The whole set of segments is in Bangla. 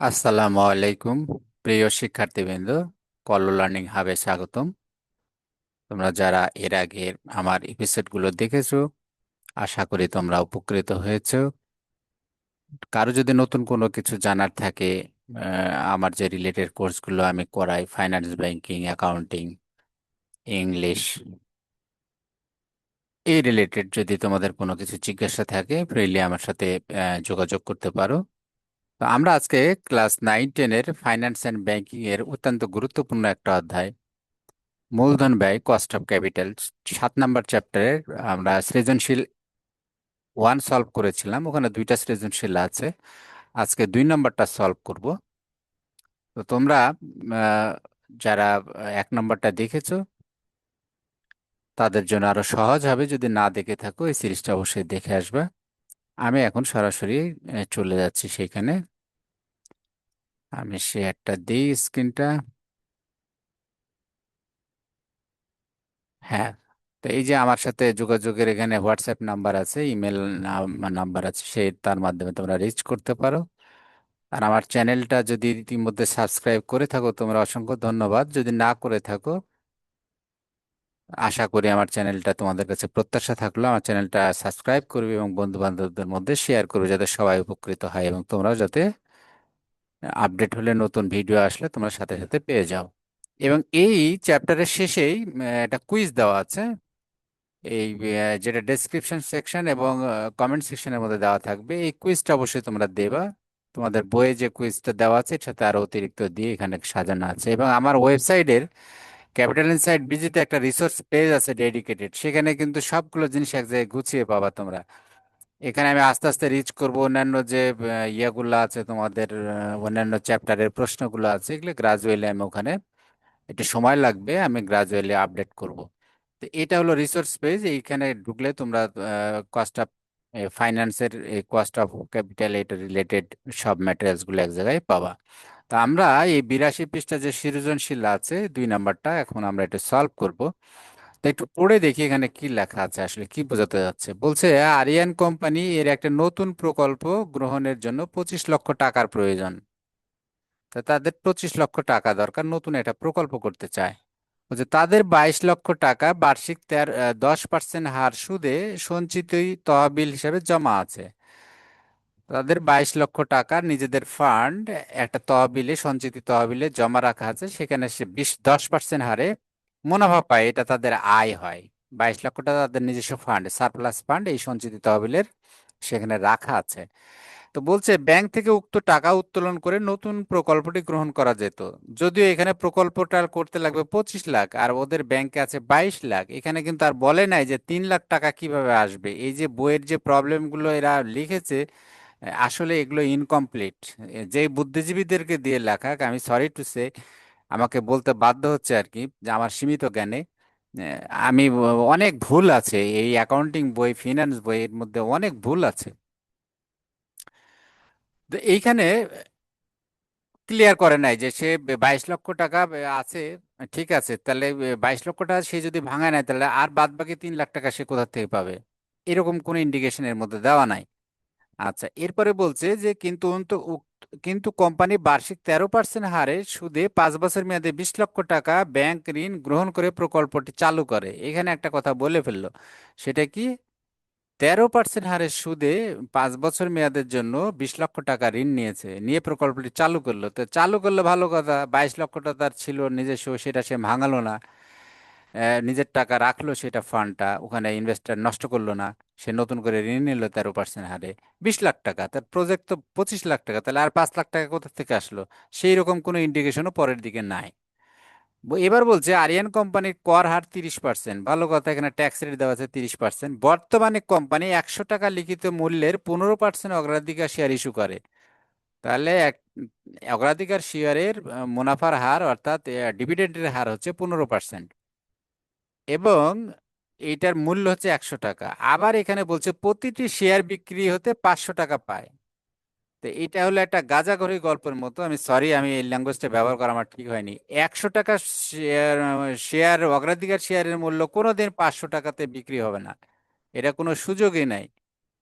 আসসালামু আলাইকুম প্রিয় শিক্ষার্থীবৃন্দ। কল্লো লার্নিং হাবে স্বাগতম। তোমরা যারা এর আগে আমার এপিসোডগুলো দেখেছো, আশা করি তোমরা উপকৃত হয়েছো। কারো যদি নতুন কোনো কিছু জানার থাকে, আমার যে রিলেটেড কোর্সগুলো আমি করাই, ফাইন্যান্স, ব্যাংকিং, অ্যাকাউন্টিং, ইংলিশ, এই রিলেটেড যদি তোমাদের কোনো কিছু জিজ্ঞাসা থাকে, ফ্রিলি আমার সাথে যোগাযোগ করতে পারো। তো আমরা আজকে ক্লাস 9-10-এর ফাইন্যান্স অ্যান্ড ব্যাংকিং এর অত্যন্ত গুরুত্বপূর্ণ একটা অধ্যায়, মূলধন ব্যয়, কস্ট অফ ক্যাপিটাল, 7 নম্বর চ্যাপ্টারের আমরা সৃজনশীল 1 সলভ করেছিলাম। ওখানে দুইটা সৃজনশীল আছে, আজকে 2 নম্বরটা সলভ করব। তো তোমরা আহ, যারা 1 নম্বরটা দেখেছো, তাদের জন্য আরো সহজ হবে। যদি না দেখে থাকো, এই সিরিজটা অবশ্যই দেখে আসবে। আমি এখন সরাসরি চলে যাচ্ছি সেইখানে। আমি শেয়ারটা দিই স্ক্রিনটা। হ্যাঁ, তো এই যে আমার সাথে যোগাযোগের এখানে হোয়াটসঅ্যাপ নাম্বার আছে, ইমেল নাম্বার আছে, সেই তার মাধ্যমে তোমরা রিচ করতে পারো। আর আমার চ্যানেলটা যদি ইতিমধ্যে সাবস্ক্রাইব করে থাকো, তোমরা অসংখ্য ধন্যবাদ। যদি না করে থাকো, আশা করি আমার চ্যানেলটা তোমাদের কাছে প্রত্যাশা থাকলো আমার চ্যানেলটা সাবস্ক্রাইব করবে এবং বন্ধু বান্ধবদের মধ্যে শেয়ার করবে, যাতে সবাই উপকৃত হয় এবং তোমরাও যাতে আপডেট হলে, নতুন ভিডিও আসলে তোমরা সাথে সাথে পেয়ে যাও। এবং এই চ্যাপ্টারের শেষেই একটা কুইজ দেওয়া আছে, এই যেটা ডেসক্রিপশন সেকশন এবং কমেন্ট সেকশনের মধ্যে দেওয়া থাকবে। এই কুইজটা অবশ্যই তোমরা দেবা। তোমাদের বইয়ে যে কুইজটা দেওয়া আছে, এর সাথে আরো অতিরিক্ত দিয়ে এখানে সাজানো আছে। এবং আমার ওয়েবসাইটের ক্যাপিটাল ইনসাইট বিজিতে একটা রিসোর্স পেজ আছে ডেডিকেটেড, সেখানে কিন্তু সবগুলো জিনিস এক জায়গায় গুছিয়ে পাবা তোমরা। এখানে আমি আস্তে আস্তে রিচ করব অন্যান্য যে ইয়েগুলো আছে তোমাদের, অন্যান্য চ্যাপ্টারের প্রশ্নগুলো আছে, এগুলো গ্রাজুয়ালি আমি ওখানে, একটু সময় লাগবে, আমি গ্রাজুয়ালি আপডেট করব। তো এটা হলো রিসোর্স পেজ। এইখানে ঢুকলে তোমরা কস্ট অফ ফাইন্যান্সের, কস্ট অফ ক্যাপিটাল, এটা রিলেটেড সব ম্যাটেরিয়ালস গুলো এক জায়গায় পাবা। তা আমরা এই 82 পৃষ্ঠা যে সৃজনশীল আছে 2 নম্বরটা, এখন আমরা এটা সলভ করব। তো একটু পড়ে দেখি এখানে কি লেখা আছে, আসলে কি বোঝাতে যাচ্ছে। বলছে, আরিয়ান কোম্পানি এর একটা নতুন প্রকল্প গ্রহণের জন্য 25 লক্ষ টাকার প্রয়োজন। তা তাদের 25 লক্ষ টাকা দরকার, নতুন একটা প্রকল্প করতে চায়। বলছে তাদের 22 লক্ষ টাকা বার্ষিক 10% হার সুদে সঞ্চিত তহবিল হিসাবে জমা আছে। তাদের 22 লক্ষ টাকা নিজেদের ফান্ড, একটা তহবিলে, সঞ্চিত তহবিলে জমা রাখা আছে। সেখানে সে 10% হারে মুনাফা পায়, এটা তাদের আয় হয়। 22 লক্ষ টাকা তাদের নিজস্ব ফান্ড, সারপ্লাস ফান্ড, এই সঞ্চিত তহবিলের সেখানে রাখা আছে। তো বলছে ব্যাংক থেকে উক্ত টাকা উত্তোলন করে নতুন প্রকল্পটি গ্রহণ করা যেত। যদিও এখানে প্রকল্পটা করতে লাগবে 25 লাখ, আর ওদের ব্যাংকে আছে 22 লাখ। এখানে কিন্তু আর বলে নাই যে 3 লাখ টাকা কিভাবে আসবে। এই যে বইয়ের যে প্রবলেমগুলো এরা লিখেছে, আসলে এগুলো ইনকমপ্লিট। যে বুদ্ধিজীবীদেরকে দিয়ে লেখা, আমি সরি টু সে, আমাকে বলতে বাধ্য হচ্ছে আর কি, যে আমার সীমিত জ্ঞানে আমি অনেক ভুল আছে এই অ্যাকাউন্টিং বই, ফিনান্স বইয়ের মধ্যে অনেক ভুল আছে। তো এইখানে ক্লিয়ার করে নাই যে সে 22 লক্ষ টাকা আছে। ঠিক আছে, তাহলে 22 লক্ষ টাকা সে যদি ভাঙায় নেয়, তাহলে আর বাদ বাকি 3 লাখ টাকা সে কোথা থেকে পাবে? এরকম কোনো ইন্ডিকেশন এর মধ্যে দেওয়া নাই। আচ্ছা, এরপরে বলছে যে কিন্তু কোম্পানি বার্ষিক 13% হারে সুদে 5 বছর মেয়াদে 20 লক্ষ টাকা ব্যাংক ঋণ গ্রহণ করে প্রকল্পটি চালু করে। এখানে একটা কথা বলে ফেললো, সেটা কি? 13% হারে সুদে 5 বছর মেয়াদের জন্য 20 লক্ষ টাকা ঋণ নিয়েছে, নিয়ে প্রকল্পটি চালু করলো। তো চালু করলো ভালো কথা, 22 লক্ষ টাকা তার ছিল নিজস্ব, সেটা সে ভাঙালো না। নিজের টাকা রাখলো, সেটা ফান্ডটা ওখানে ইনভেস্টার নষ্ট করলো না। সে নতুন করে ঋণ নিল 13% হারে 20 লাখ টাকা। তার প্রজেক্ট তো 25 লাখ টাকা, তাহলে আর 5 লাখ টাকা কোথা থেকে আসলো? সেই রকম কোনো ইন্ডিকেশনও পরের দিকে নাই। এবার বলছে আরিয়ান কোম্পানির কর হার 30%। ভালো কথা, এখানে ট্যাক্স রেট দেওয়া আছে 30%। বর্তমানে কোম্পানি 100 টাকা লিখিত মূল্যের 15% অগ্রাধিকার শেয়ার ইস্যু করে। তাহলে অগ্রাধিকার শেয়ারের মুনাফার হার, অর্থাৎ ডিভিডেন্ডের হার হচ্ছে 15%, এবং এইটার মূল্য হচ্ছে 100 টাকা। আবার এখানে বলছে প্রতিটি শেয়ার বিক্রি হতে 500 টাকা পায়। তো এটা হলো একটা গাঁজাখড়ি গল্পের মতো। আমি সরি, আমি এই ল্যাঙ্গুয়েজটা ব্যবহার করা আমার ঠিক হয়নি। 100 টাকা শেয়ার, শেয়ার অগ্রাধিকার শেয়ারের মূল্য কোনোদিন 500 টাকাতে বিক্রি হবে না, এটা কোনো সুযোগই নাই।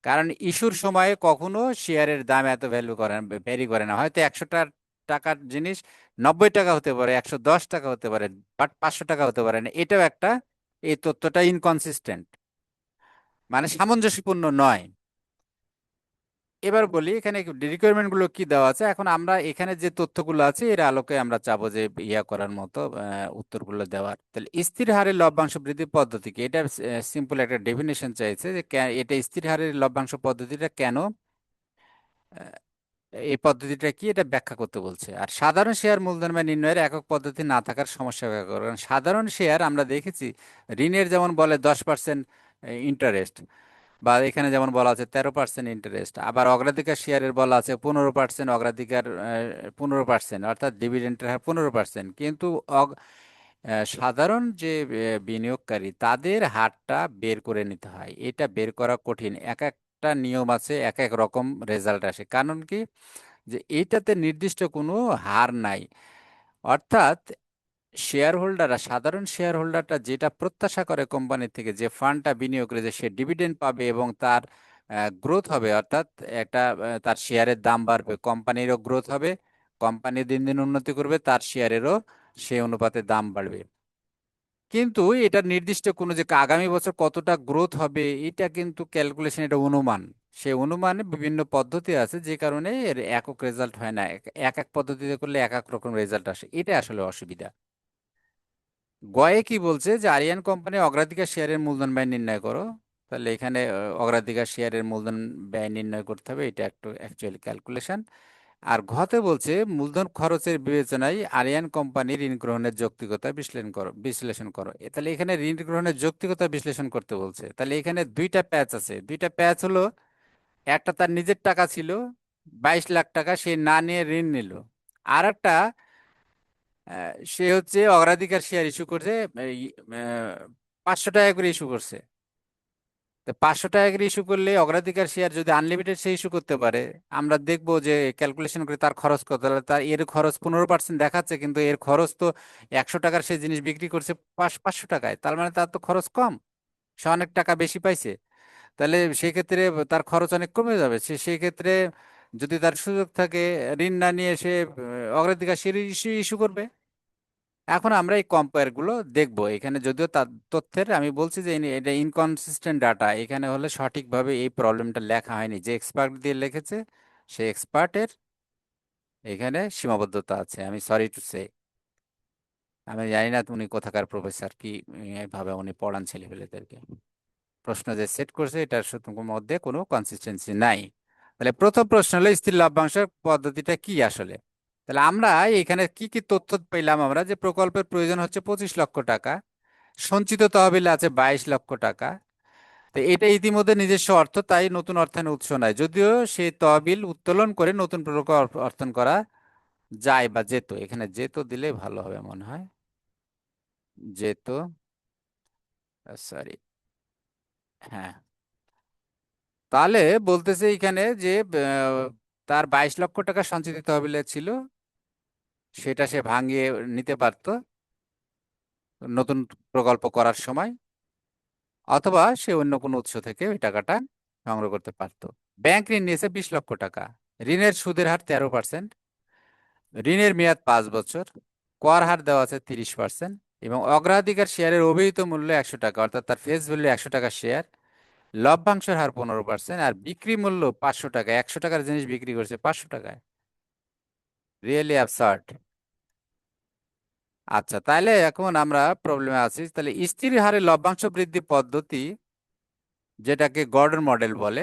কারণ ইস্যুর সময়ে কখনো শেয়ারের দাম এত ভ্যারি করে না। হয়তো 100 টাকার জিনিস 90 টাকা হতে পারে, 110 টাকা হতে পারে, বাট 500 টাকা হতে পারে না। এটাও একটা, এই তথ্যটা ইনকনসিস্টেন্ট, মানে সামঞ্জস্যপূর্ণ নয়। এবার বলি এখানে রিকোয়ারমেন্ট গুলো কি দেওয়া আছে। এখন আমরা এখানে যে তথ্যগুলো আছে এর আলোকে আমরা চাবো যে ইয়া করার মতো উত্তরগুলো দেওয়ার। তাহলে স্থির হারে লভ্যাংশ বৃদ্ধি পদ্ধতি কি, এটা সিম্পল একটা ডেফিনেশন চাইছে যে এটা স্থির হারের লভ্যাংশ পদ্ধতিটা কেন, আহ, এই পদ্ধতিটা কি এটা ব্যাখ্যা করতে বলছে। আর সাধারণ শেয়ার মূলধন বা নির্ণয়ের একক পদ্ধতি না থাকার সমস্যা ব্যাখ্যা করো। কারণ সাধারণ শেয়ার আমরা দেখেছি ঋণের যেমন বলে 10% ইন্টারেস্ট, বা এখানে যেমন বলা আছে 13% ইন্টারেস্ট, আবার অগ্রাধিকার শেয়ারের বলা আছে 15% অগ্রাধিকার, 15%, অর্থাৎ ডিভিডেন্ডের হার 15%। কিন্তু সাধারণ যে বিনিয়োগকারী তাদের হারটা বের করে নিতে হয়, এটা বের করা কঠিন। এক একটা নিয়ম আছে, এক এক রকম রেজাল্ট আসে। কারণ কি, যে এইটাতে নির্দিষ্ট কোনো হার নাই। অর্থাৎ সাধারণ শেয়ার হোল্ডারটা যেটা প্রত্যাশা করে কোম্পানি থেকে, যে ফান্ডটা বিনিয়োগ করে যে সে ডিভিডেন্ড পাবে এবং তার গ্রোথ হবে, অর্থাৎ একটা তার শেয়ারের দাম বাড়বে, কোম্পানিরও গ্রোথ হবে, কোম্পানি দিন দিন উন্নতি করবে, তার শেয়ারেরও সেই অনুপাতে দাম বাড়বে। কিন্তু এটা নির্দিষ্ট কোনো যে আগামী বছর কতটা গ্রোথ হবে এটা কিন্তু ক্যালকুলেশন, এটা অনুমান। সে অনুমানে বিভিন্ন পদ্ধতি আছে, যে কারণে এর একক রেজাল্ট হয় না, এক এক পদ্ধতিতে করলে এক এক রকম রেজাল্ট আসে, এটা আসলে অসুবিধা। গয়ে কি বলছে যে আরিয়ান কোম্পানি অগ্রাধিকার শেয়ারের মূলধন ব্যয় নির্ণয় করো। তাহলে এখানে অগ্রাধিকার শেয়ারের মূলধন ব্যয় নির্ণয় করতে হবে, এটা একটু অ্যাকচুয়ালি ক্যালকুলেশন। আর ঘতে বলছে মূলধন খরচের বিবেচনায় আরিয়ান কোম্পানি ঋণ গ্রহণের যৌক্তিকতা বিশ্লেষণ করো। তাহলে এখানে ঋণ গ্রহণের যৌক্তিকতা বিশ্লেষণ করতে বলছে। তাহলে এখানে দুইটা প্যাচ আছে। দুইটা প্যাচ হলো, একটা তার নিজের টাকা ছিল 22 লাখ টাকা, সে না নিয়ে ঋণ নিল। আর একটা, সে হচ্ছে অগ্রাধিকার শেয়ার ইস্যু করছে, এই, 500 টাকা করে ইস্যু করছে। তো 500 টাকা করে ইস্যু করলে অগ্রাধিকার শেয়ার যদি আনলিমিটেড সে ইস্যু করতে পারে, আমরা দেখবো যে ক্যালকুলেশন করে তার খরচ কত। তাহলে তার এর খরচ 15% দেখাচ্ছে, কিন্তু এর খরচ তো 100 টাকার সে জিনিস বিক্রি করছে 500 টাকায়, তার মানে তার তো খরচ কম, সে অনেক টাকা বেশি পাইছে। তাহলে সেক্ষেত্রে তার খরচ অনেক কমে যাবে। সেই ক্ষেত্রে যদি তার সুযোগ থাকে, ঋণ না নিয়ে সে অগ্রাধিকার শেয়ার ইস্যু ইস্যু করবে। এখন আমরা এই কম্পেয়ার গুলো দেখবো। এখানে যদিও তার তথ্যের, আমি বলছি যে এটা ইনকনসিস্টেন্ট ডাটা, এখানে হলে সঠিকভাবে এই প্রবলেমটা লেখা হয়নি। যে এক্সপার্ট দিয়ে লিখেছে সেই এক্সপার্টের এখানে সীমাবদ্ধতা আছে, আমি সরি টু সে। আমি জানি না উনি কোথাকার প্রফেসর, কি ভাবে উনি পড়ান ছেলেপেলেদেরকে। প্রশ্ন যে সেট করছে এটার মধ্যে কোনো কনসিস্টেন্সি নাই। তাহলে প্রথম প্রশ্ন হলো স্থির লভ্যাংশ পদ্ধতিটা কি আসলে। তাহলে আমরা এখানে কি কি তথ্য পেলাম, আমরা যে প্রকল্পের প্রয়োজন হচ্ছে 25 লক্ষ টাকা, সঞ্চিত তহবিলে আছে 22 লক্ষ টাকা। তো এটা ইতিমধ্যে নিজস্ব অর্থ, তাই নতুন অর্থায়নের উৎস নাই, যদিও সেই তহবিল উত্তোলন করে নতুন প্রকল্প অর্থন করা যায় বা যেত। এখানে যেত দিলে ভালো হবে মনে হয়, যেত, সরি, হ্যাঁ। তাহলে বলতেছে এখানে যে তার 22 লক্ষ টাকা সঞ্চিত তহবিলে ছিল, সেটা সে ভাঙিয়ে নিতে পারতো নতুন প্রকল্প করার সময়, অথবা সে অন্য কোনো উৎস থেকে ওই টাকাটা সংগ্রহ করতে পারতো। ব্যাংক ঋণ নিয়েছে 20 লক্ষ টাকা, ঋণের সুদের হার 13%, ঋণের মেয়াদ 5 বছর, কর হার দেওয়া আছে 30%, এবং অগ্রাধিকার শেয়ারের অভিহিত মূল্য 100 টাকা, অর্থাৎ তার ফেস ভ্যালু 100 টাকা শেয়ার, লভ্যাংশের হার 15%, আর বিক্রি মূল্য 500 টাকা। 100 টাকার জিনিস বিক্রি করছে 500 টাকায়, রিয়েলি অ্যাবসার্ড। আচ্ছা, তাহলে এখন আমরা প্রবলেমে আছি। তাহলে স্থির হারে লভ্যাংশ বৃদ্ধি পদ্ধতি, যেটাকে গর্ডন মডেল বলে,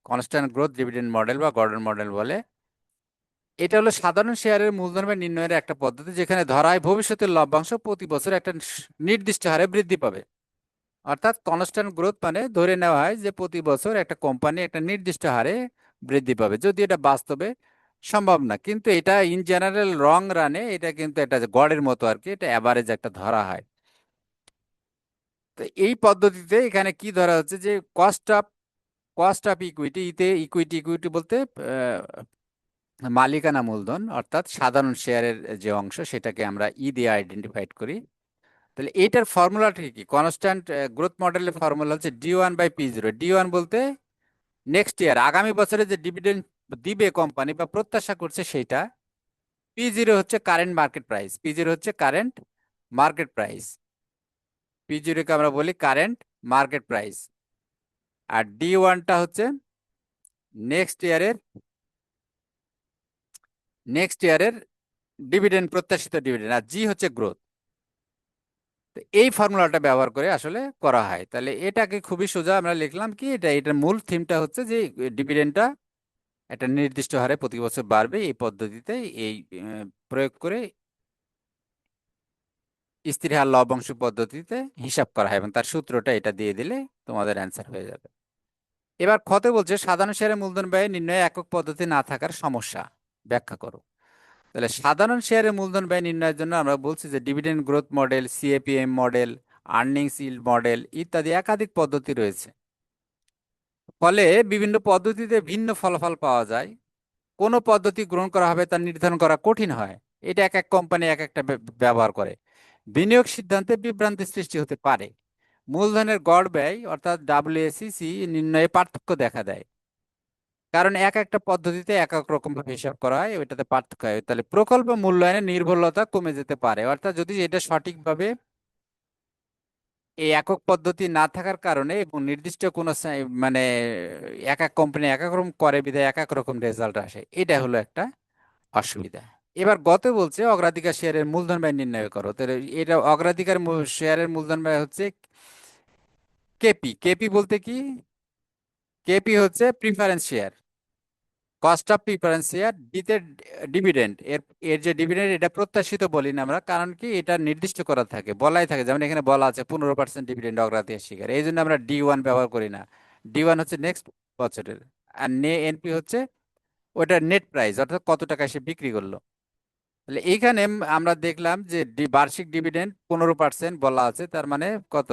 কনস্ট্যান্ট গ্রোথ ডিভিডেন্ড মডেল বা গর্ডন মডেল বলে, এটা হলো সাধারণ শেয়ারের মূলধন বা নির্ণয়ের একটা পদ্ধতি, যেখানে ধরা হয় ভবিষ্যতের লভ্যাংশ প্রতি বছর একটা নির্দিষ্ট হারে বৃদ্ধি পাবে। অর্থাৎ কনস্ট্যান্ট গ্রোথ মানে ধরে নেওয়া হয় যে প্রতি বছর একটা কোম্পানি একটা নির্দিষ্ট হারে বৃদ্ধি পাবে, যদি এটা বাস্তবে সম্ভব না, কিন্তু এটা ইন জেনারেল রং রানে এটা কিন্তু একটা গড়ের মতো আর কি, এটা অ্যাভারেজ একটা ধরা হয়। তো এই পদ্ধতিতে এখানে কি ধরা হচ্ছে যে cost of equity, equity equity বলতে মালিকানা মূলধন, অর্থাৎ সাধারণ শেয়ারের যে অংশ সেটাকে আমরা দিয়ে আইডেন্টিফাইড করি। তাহলে এইটার ফর্মুলাটা কি, কনস্ট্যান্ট গ্রোথ মডেলের ফর্মুলা হচ্ছে D1/P0। D1 বলতে নেক্সট ইয়ার আগামী বছরে যে ডিভিডেন্ড দিবে কোম্পানি বা প্রত্যাশা করছে সেইটা। P0 হচ্ছে কারেন্ট মার্কেট প্রাইস, P0 হচ্ছে কারেন্ট মার্কেট প্রাইস, P0 কে আমরা বলি কারেন্ট মার্কেট প্রাইস। আর D1টা হচ্ছে নেক্সট ইয়ারের নেক্সট ইয়ারের ডিভিডেন্ড, প্রত্যাশিত ডিভিডেন্ড। আর জি হচ্ছে গ্রোথ। তো এই ফর্মুলাটা ব্যবহার করে আসলে করা হয়। তাহলে এটাকে খুবই সোজা আমরা লিখলাম কি, এটার মূল থিমটা হচ্ছে যে ডিভিডেন্ডটা একটা নির্দিষ্ট হারে প্রতি বছর বাড়বে এই পদ্ধতিতে, এই প্রয়োগ করে স্থির হার লভ্যাংশ পদ্ধতিতে হিসাব করা হয় এবং তার সূত্রটা এটা দিয়ে দিলে তোমাদের অ্যান্সার হয়ে যাবে। এবার খতে বলছে সাধারণ শেয়ারের মূলধন ব্যয় নির্ণয়ে একক পদ্ধতি না থাকার সমস্যা ব্যাখ্যা করো। তাহলে সাধারণ শেয়ারের মূলধন ব্যয় নির্ণয়ের জন্য আমরা বলছি যে dividend growth model, CAPM model, earnings yield model ইত্যাদি একাধিক পদ্ধতি রয়েছে। ফলে বিভিন্ন পদ্ধতিতে ভিন্ন ফলাফল পাওয়া যায়। কোন পদ্ধতি গ্রহণ করা হবে তা নির্ধারণ করা কঠিন হয়। এটা এক এক কোম্পানি এক একটা ব্যবহার করে। বিনিয়োগ সিদ্ধান্তে বিভ্রান্তি সৃষ্টি হতে পারে। মূলধনের গড় ব্যয় অর্থাৎ WACC নির্ণয়ে পার্থক্য দেখা দেয়, কারণ এক একটা পদ্ধতিতে এক এক রকম ভাবে হিসাব করা হয়, ওইটাতে পার্থক্য হয়। তাহলে প্রকল্প মূল্যায়নের নির্ভুলতা কমে যেতে পারে, অর্থাৎ যদি এটা সঠিকভাবে এই একক পদ্ধতি না থাকার কারণে এবং নির্দিষ্ট কোনো মানে এক এক কোম্পানি এক এক রকম করে বিধায় এক এক রকম রেজাল্ট আসে, এটা হলো একটা অসুবিধা। এবার গত বলছে অগ্রাধিকার শেয়ারের মূলধন ব্যয় নির্ণয় করো। তাহলে এটা অগ্রাধিকার শেয়ারের মূলধন ব্যয় হচ্ছে কেপি। কেপি বলতে কি? কেপি হচ্ছে preference share, cost of preference share. ডিতে ডিভিডেন্ড, এর এর যে ডিভিডেন্ড এটা প্রত্যাশিত বলি না আমরা, কারণ কি এটা নির্দিষ্ট করা থাকে, বলাই থাকে, যেমন এখানে বলা আছে 15% ডিভিডেন্ড অগ্রাধিকার শেয়ার, এই জন্য আমরা D1 ব্যবহার করি না। D1 হচ্ছে নেক্সট বছরের। আর এনপি হচ্ছে ওটা নেট প্রাইস, অর্থাৎ কত টাকা সে বিক্রি করলো। তাহলে এইখানে আমরা দেখলাম যে বার্ষিক ডিভিডেন্ড 15% বলা আছে, তার মানে কত?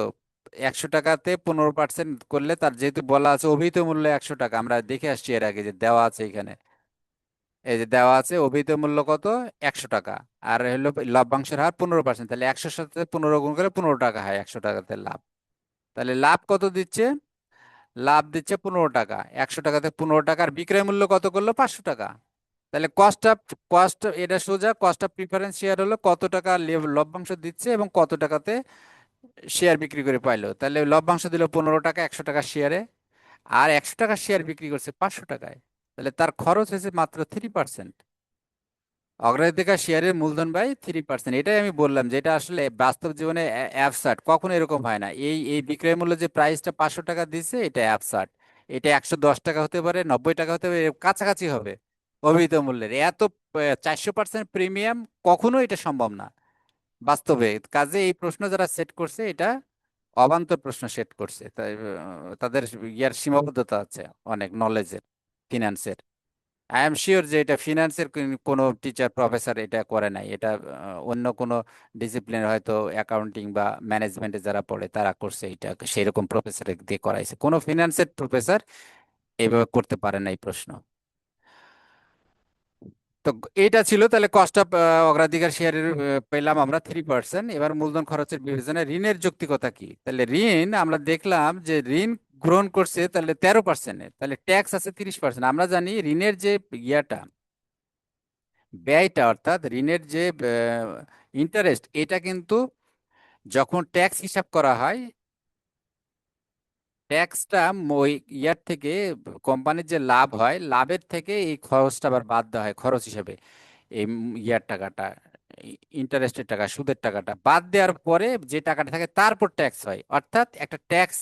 100 টাকাতে 15% করলে, তার যেহেতু বলা আছে অভিহিত মূল্য 100 টাকা, আমরা দেখে আসছি এর আগে যে দেওয়া আছে এখানে, এই যে দেওয়া আছে অভিহিত মূল্য কত, 100 টাকা। আর হলো লভ্যাংশের হার 15%, তাহলে 100-র সাথে 15 গুণ করে 15 টাকা হয়, 100 টাকাতে লাভ। তাহলে লাভ কত দিচ্ছে? লাভ দিচ্ছে 15 টাকা। 100 টাকাতে 15 টাকার বিক্রয় মূল্য কত করলো? 500 টাকা। তাহলে কস্ট এটা সোজা, কস্ট অফ প্রিফারেন্স শেয়ার হলো কত টাকা লভ্যাংশ দিচ্ছে এবং কত টাকাতে শেয়ার বিক্রি করে পাইলো। তাহলে লভ্যাংশ দিল 15 টাকা 100 টাকা শেয়ারে, আর 100 টাকা শেয়ার বিক্রি করছে 500 টাকায়। তাহলে তার খরচ হয়েছে মাত্র 3%। অগ্রাধিকার শেয়ারের মূলধন ব্যয় 3%। এটাই আমি বললাম যে এটা আসলে বাস্তব জীবনে অ্যাবসার্ড, কখনো এরকম হয় না। এই এই বিক্রয় মূল্য যে প্রাইসটা 500 টাকা দিচ্ছে, এটা অ্যাবসার্ড। এটা 110 টাকা হতে পারে, 90 টাকা হতে পারে, এর কাছাকাছি হবে অভিহিত মূল্যের। এত 400% প্রিমিয়াম কখনো এটা সম্ভব না বাস্তবে। কাজে এই প্রশ্ন যারা সেট করছে এটা অবান্তর প্রশ্ন সেট করছে, তাই তাদের ইয়ার সীমাবদ্ধতা আছে অনেক, নলেজের, ফিনান্সের। আই এম শিওর যে এটা ফিনান্সের কোনো টিচার প্রফেসর এটা করে নাই, এটা অন্য কোনো ডিসিপ্লিন, হয়তো অ্যাকাউন্টিং বা ম্যানেজমেন্টে যারা পড়ে তারা করছে এটা, সেই রকম প্রফেসর দিয়ে করাইছে। কোনো ফিনান্সের প্রফেসর এইভাবে করতে পারে না এই প্রশ্ন। তো এটা ছিল তাহলে কস্ট অফ অগ্রাধিকার শেয়ারের, পেলাম আমরা 3%। এবার মূলধন খরচের বিবেচনায় ঋণের যৌক্তিকতা কি? তাহলে ঋণ আমরা দেখলাম যে ঋণ গ্রহণ করছে তাহলে 13%, তাহলে ট্যাক্স আছে 30%। আমরা জানি ঋণের যে ইয়াটা, ব্যয়টা, অর্থাৎ ঋণের যে ইন্টারেস্ট, এটা কিন্তু যখন ট্যাক্স হিসাব করা হয়, ট্যাক্সটা ওই ইয়ার থেকে, কোম্পানির যে লাভ হয় লাভের থেকে এই খরচটা আবার বাদ দেওয়া হয় খরচ হিসেবে। এই ইয়ার টাকাটা, ইন্টারেস্টের টাকা, সুদের টাকাটা বাদ দেওয়ার পরে যে টাকাটা থাকে তারপর ট্যাক্স হয়, অর্থাৎ একটা ট্যাক্স।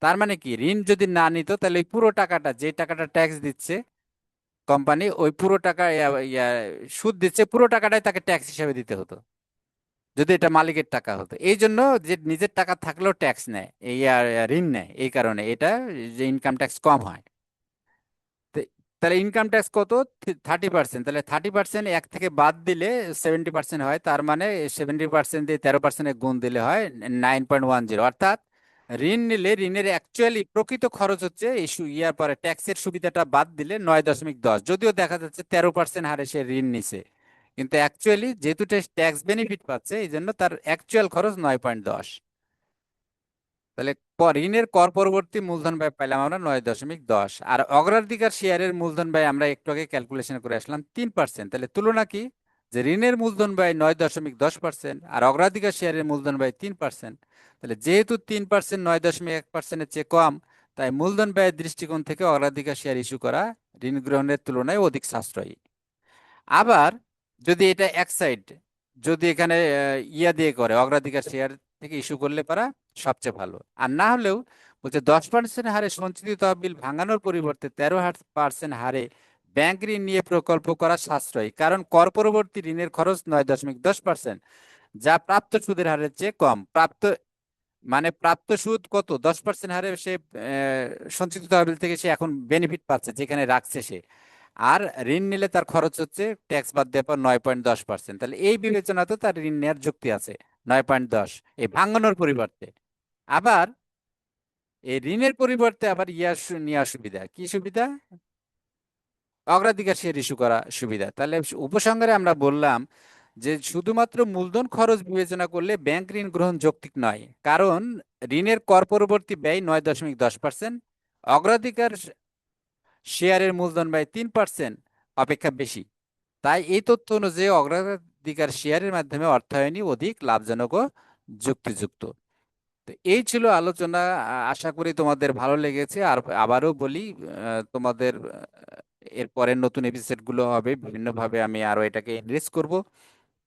তার মানে কি, ঋণ যদি না নিত তাহলে ওই পুরো টাকাটা, যে টাকাটা ট্যাক্স দিচ্ছে কোম্পানি, ওই পুরো টাকা সুদ দিচ্ছে, পুরো টাকাটাই তাকে ট্যাক্স হিসেবে দিতে হতো যদি এটা মালিকের টাকা হতো। এই জন্য যে নিজের টাকা থাকলেও ট্যাক্স নেয়, এই ঋণ নেয়, এই কারণে এটা যে ইনকাম ট্যাক্স কম হয়। তে- তাহলে ইনকাম ট্যাক্স কত? 30%। তাহলে 30% এক থেকে বাদ দিলে 70% হয়, তার মানে 70% দিয়ে 13% গুণ দিলে হয় 9.10। অর্থাৎ ঋণ নিলে ঋণের অ্যাকচুয়ালি প্রকৃত খরচ হচ্ছে এই ইয়ার পরে ট্যাক্সের সুবিধাটা বাদ দিলে 9.10, যদিও দেখা যাচ্ছে 13% হারে সে ঋণ নিছে, কিন্তু অ্যাকচুয়ালি যেহেতু ট্যাক্স বেনিফিট পাচ্ছে এই জন্য তার অ্যাকচুয়াল খরচ 9.10। তাহলে ঋণের কর পরবর্তী মূলধন ব্যয় পাইলাম আমরা 9.10, আর অগ্রাধিকার শেয়ারের মূলধন ব্যয় আমরা একটু আগে ক্যালকুলেশন করে আসলাম 3%। তাহলে তুলনা কি, যে ঋণের মূলধন ব্যয় 9.10% আর অগ্রাধিকার শেয়ারের মূলধন ব্যয় 3%। তাহলে যেহেতু 3% 9.1%-এর চেয়ে কম, তাই মূলধন ব্যয়ের দৃষ্টিকোণ থেকে অগ্রাধিকার শেয়ার ইস্যু করা ঋণ গ্রহণের তুলনায় অধিক সাশ্রয়ী। আবার যদি এটা এক সাইড, যদি এখানে ইয়া দিয়ে করে অগ্রাধিকার শেয়ার থেকে ইস্যু করলে পারা সবচেয়ে ভালো। আর না হলেও বলছে 10% হারে সঞ্চিত তহবিল ভাঙানোর পরিবর্তে 13% হারে ব্যাংক ঋণ নিয়ে প্রকল্প করা সাশ্রয়ী, কারণ কর পরবর্তী ঋণের খরচ 9.10%, যা প্রাপ্ত সুদের হারের চেয়ে কম। প্রাপ্ত সুদ কত, 10% হারে সে সঞ্চিত তহবিল থেকে সে এখন বেনিফিট পাচ্ছে যেখানে রাখছে সে। আর ঋণ নিলে তার খরচ হচ্ছে ট্যাক্স বাদ দেওয়ার পর 9.10%। তাহলে এই বিবেচনাতে তার ঋণ নেওয়ার যুক্তি আছে 9.10, এই ভাঙানোর পরিবর্তে। আবার এই ঋণের পরিবর্তে আবার নেওয়ার সুবিধা কি, সুবিধা অগ্রাধিকার শেয়ার ইস্যু করা সুবিধা। তাহলে উপসংহারে আমরা বললাম যে শুধুমাত্র মূলধন খরচ বিবেচনা করলে ব্যাংক ঋণ গ্রহণ যৌক্তিক নয়, কারণ ঋণের কর পরবর্তী ব্যয় 9.10%, অগ্রাধিকার শেয়ারের মূলধন ব্যয় 3% অপেক্ষা বেশি। তাই এই তথ্য অনুযায়ী অগ্রাধিকার শেয়ারের মাধ্যমে অর্থায়নই অধিক লাভজনক ও যুক্তিযুক্ত। তো এই ছিল আলোচনা। আশা করি তোমাদের ভালো লেগেছে। আর আবারও বলি, তোমাদের এর পরের নতুন এপিসোড গুলো হবে বিভিন্নভাবে, আমি আরো এটাকে এনরিচ করব।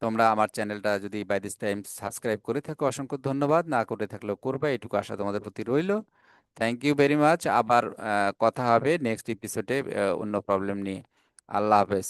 তোমরা আমার চ্যানেলটা যদি বাই দিস টাইম সাবস্ক্রাইব করে থাকো অসংখ্য ধন্যবাদ, না করে থাকলেও করবে, এটুকু আশা তোমাদের প্রতি রইল। Thank you very much. আবার কথা হবে নেক্সট এপিসোডে অন্য প্রবলেম নিয়ে। আল্লাহ হাফেজ।